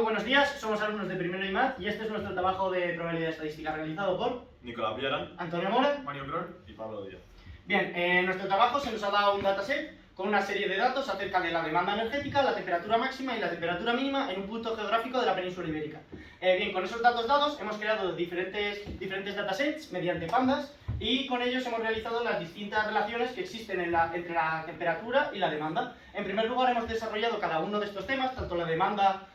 buenos días, somos alumnos de primero IMAD y este es nuestro trabajo de probabilidad estadística realizado por Nicolás Villarán, Antonio Mora, Mario Cron y Pablo Díaz. Bien, en nuestro trabajo se nos ha dado un dataset con una serie de datos acerca de la demanda energética, la temperatura máxima y la temperatura mínima en un punto geográfico de la península ibérica. Bien, con esos datos dados hemos creado diferentes datasets mediante pandas y con ellos hemos realizado las distintas relaciones que existen entre la temperatura y la demanda. En primer lugar hemos desarrollado cada uno de estos temas, tanto la demanda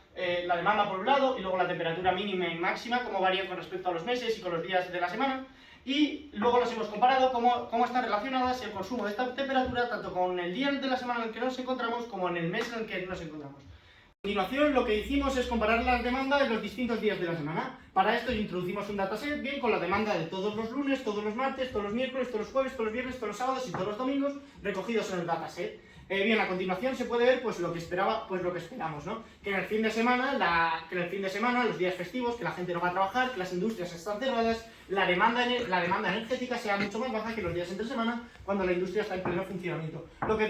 por un lado y luego la temperatura mínima y máxima, cómo varían con respecto a los meses y con los días de la semana. Y luego los hemos comparado cómo están relacionadas el consumo de esta temperatura tanto con el día de la semana en el que nos encontramos como en el mes en el que nos encontramos. A continuación lo que hicimos es comparar la demanda en los distintos días de la semana. Para esto introducimos un dataset bien con la demanda de todos los lunes, todos los martes, todos los miércoles, todos los jueves, todos los viernes, todos los sábados y todos los domingos recogidos en el dataset. Bien, a continuación se puede ver lo que esperamos, ¿no? Que en el fin de semana, los días festivos, que la gente no va a trabajar, que las industrias están cerradas, la demanda energética sea mucho más baja que los días entre semana, cuando la industria está en pleno funcionamiento. Lo que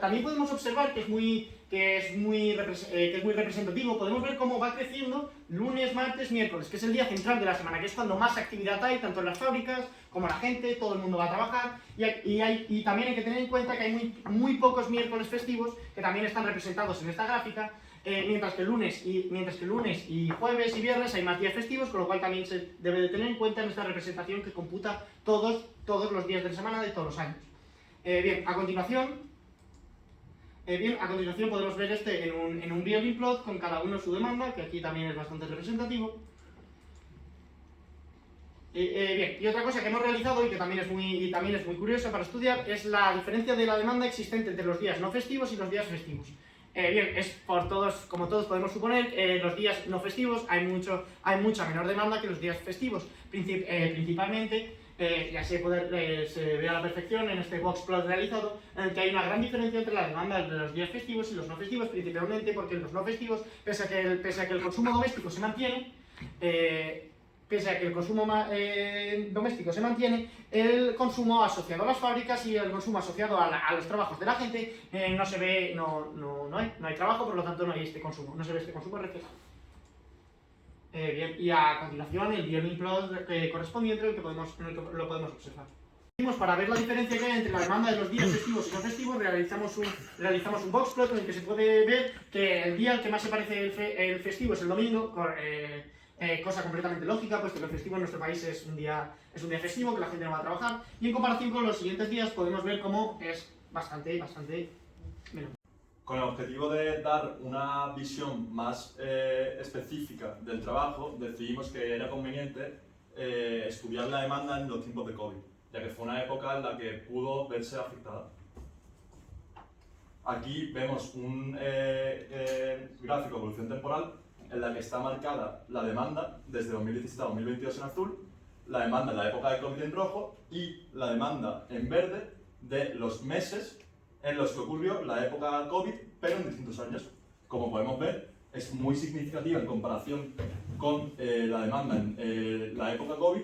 también podemos observar que es muy representativo, podemos ver cómo va creciendo lunes, martes, miércoles, que es el día central de la semana, que es cuando más actividad hay, tanto en las fábricas como la gente, todo el mundo va a trabajar, y también hay que tener en cuenta que hay muy pocos miércoles festivos que también están representados en esta gráfica, mientras que lunes y jueves y viernes hay más días festivos, con lo cual también se debe de tener en cuenta en esta representación que computa todos los días de la semana de todos los años. Bien, a continuación podemos ver en un Bearing plot con cada uno su demanda, que aquí también es bastante representativo. Bien, y otra cosa que hemos realizado y que también es muy curiosa para estudiar es la diferencia de la demanda existente entre los días no festivos y los días festivos. Bien, como todos podemos suponer, los días no festivos hay mucha menor demanda que los días festivos, principalmente. Ya se ve a la perfección en este box plot realizado, en el que hay una gran diferencia entre la demanda de los días festivos y los no festivos, principalmente porque en los no festivos, pese a que el consumo doméstico se mantiene, el consumo asociado a las fábricas y el consumo asociado a los trabajos de la gente no hay trabajo, por lo tanto no hay este consumo, no se ve este consumo reflejado. Bien, y a continuación el Bearing plot correspondiente en el que lo podemos observar. Para ver la diferencia que hay entre la demanda de los días festivos y no festivos, realizamos un box plot en el que se puede ver que el día al que más se parece el festivo es el domingo, cosa completamente lógica, puesto que el festivo en nuestro país es un día festivo, que la gente no va a trabajar, y en comparación con los siguientes días podemos ver cómo es bastante menos. Con el objetivo de dar una visión más específica del trabajo, decidimos que era conveniente estudiar la demanda en los tiempos de COVID, ya que fue una época en la que pudo verse afectada. Aquí vemos un gráfico de evolución temporal en la que está marcada la demanda desde 2017 a 2022 en azul, la demanda en la época de COVID en rojo y la demanda en verde de los meses en los que ocurrió la época COVID, pero en distintos años. Como podemos ver, es muy significativa en comparación con la demanda en la época COVID,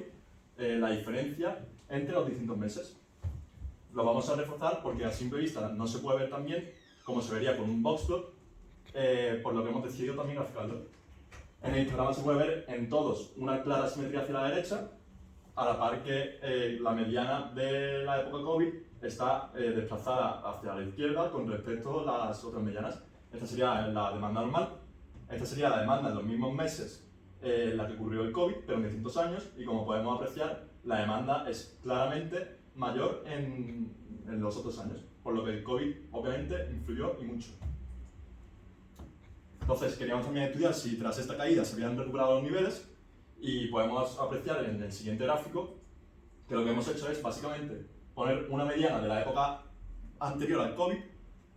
la diferencia entre los distintos meses. Lo vamos a reforzar porque a simple vista no se puede ver tan bien como se vería con un box plot, por lo que hemos decidido también graficarlo. En el histograma se puede ver en todos una clara simetría hacia la derecha, a la par que la mediana de la época COVID está desplazada hacia la izquierda con respecto a las otras medianas. Esta sería la demanda normal, esta sería la demanda en los mismos meses en la que ocurrió el COVID, pero en distintos años, y como podemos apreciar, la demanda es claramente mayor en los otros años, por lo que el COVID obviamente influyó y mucho. Entonces queríamos también estudiar si tras esta caída se habían recuperado los niveles, y podemos apreciar en el siguiente gráfico que lo que hemos hecho es básicamente poner una mediana de la época anterior al COVID,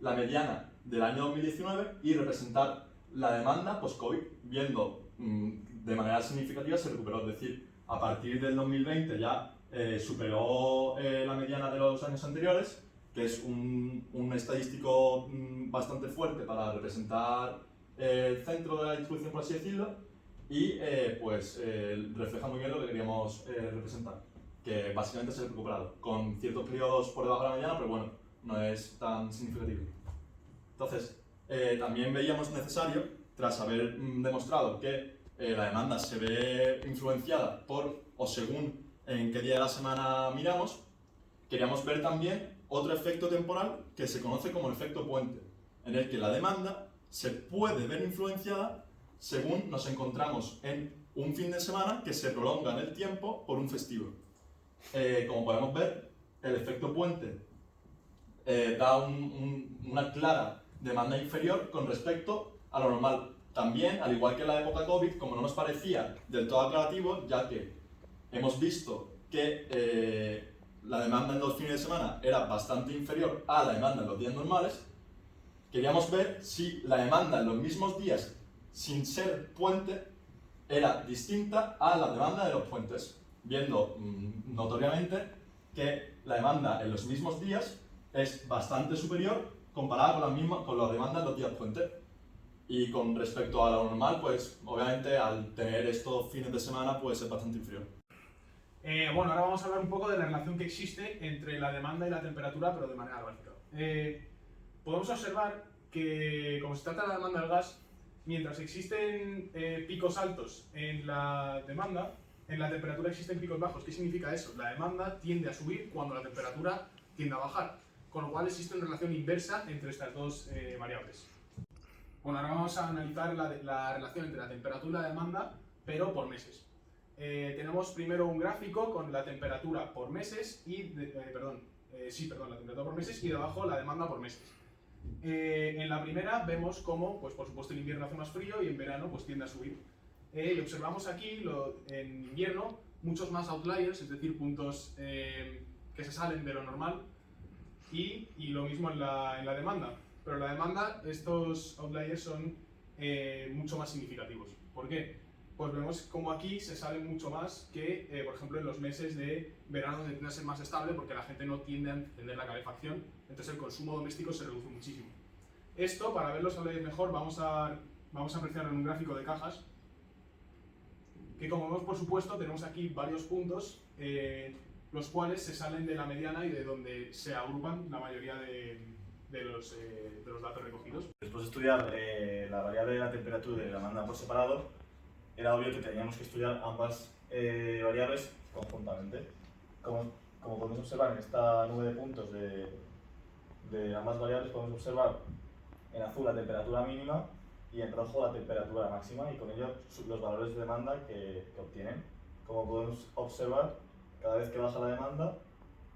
la mediana del año 2019 y representar la demanda post-COVID, viendo de manera significativa se recuperó, es decir, a partir del 2020 ya superó la mediana de los años anteriores, que es un estadístico bastante fuerte para representar el centro de la distribución, por así decirlo, y refleja muy bien lo que queríamos representar, que básicamente se ha recuperado, con ciertos periodos por debajo de la mediana, pero bueno, no es tan significativo. Entonces, también veíamos necesario tras haber demostrado que la demanda se ve influenciada por o según en qué día de la semana miramos, queríamos ver también otro efecto temporal que se conoce como el efecto puente, en el que la demanda se puede ver influenciada según nos encontramos en un fin de semana que se prolonga en el tiempo por un festivo. Como podemos ver, el efecto puente da una clara demanda inferior con respecto a lo normal. También, al igual que en la época COVID, como no nos parecía del todo aclarativo, ya que hemos visto que la demanda en los fines de semana era bastante inferior a la demanda en los días normales, queríamos ver si la demanda en los mismos días, sin ser puente, era distinta a la demanda de los puentes, viendo notoriamente que la demanda en los mismos días es bastante superior comparada con la demanda en los días puente. Y con respecto a lo normal, pues obviamente al tener estos fines de semana puede ser bastante inferior. Bueno, ahora vamos a hablar un poco de la relación que existe entre la demanda y la temperatura, pero de manera gráfica. Podemos observar que, como se trata de la demanda del gas, mientras existen picos altos en la demanda, en la temperatura existen picos bajos. ¿Qué significa eso? La demanda tiende a subir cuando la temperatura tiende a bajar, con lo cual existe una relación inversa entre estas dos variables. Bueno, ahora vamos a analizar la relación entre la temperatura y la demanda, pero por meses. Tenemos primero un gráfico con la temperatura por meses y, la temperatura por meses y debajo la demanda por meses. En la primera vemos cómo, pues por supuesto en invierno hace más frío y en verano pues tiende a subir. Y observamos aquí en invierno muchos más outliers, es decir, puntos que se salen de lo normal, y lo mismo en la demanda. Pero en la demanda estos outliers son mucho más significativos. ¿Por qué? Pues vemos como aquí se sale mucho más que, por ejemplo, en los meses de verano, donde tiende a ser más estable porque la gente no tiende a encender la calefacción, entonces el consumo doméstico se reduce muchísimo. Esto, para ver los outliers mejor, vamos a apreciarlo en un gráfico de cajas, que como vemos, por supuesto, tenemos aquí varios puntos, los cuales se salen de la mediana y de donde se agrupan la mayoría de los datos recogidos. Después de estudiar la variable de la temperatura y la demanda por separado, era obvio que teníamos que estudiar ambas variables conjuntamente. Como podemos observar en esta nube de puntos de ambas variables, podemos observar en azul la temperatura mínima y en rojo la temperatura máxima, y con ello los valores de demanda que obtienen. Como podemos observar, cada vez que baja la demanda,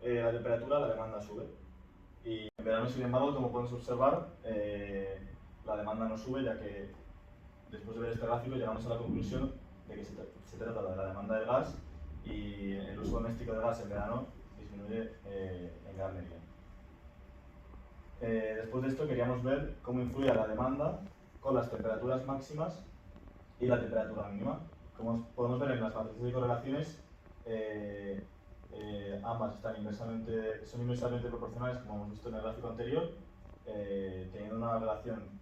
la demanda sube. Y en verano, sin embargo, como podemos observar, la demanda no sube, ya que después de ver este gráfico llegamos a la conclusión de que se trata de la demanda de gas, y el uso doméstico de gas en verano disminuye en gran medida. Después de esto queríamos ver cómo influye la demanda con las temperaturas máximas y la temperatura mínima. Como podemos ver en las matrices de correlaciones, ambas son inversamente proporcionales, como hemos visto en el gráfico anterior, teniendo una relación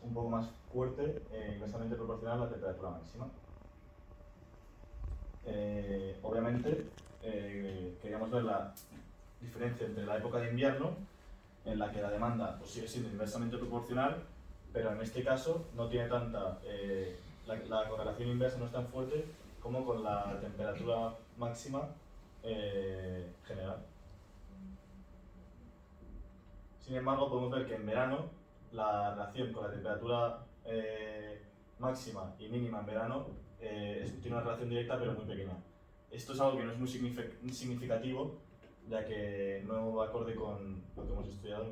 un poco más fuerte, inversamente proporcional a la temperatura máxima. Obviamente, queríamos ver la diferencia entre la época de invierno, en la que la demanda pues, sigue siendo inversamente proporcional, pero en este caso no tiene tanta, la correlación inversa no es tan fuerte como con la temperatura máxima general. Sin embargo, podemos ver que en verano la relación con la temperatura máxima y mínima en verano tiene una relación directa pero muy pequeña. Esto es algo que no es muy significativo, ya que no va acorde con lo que hemos estudiado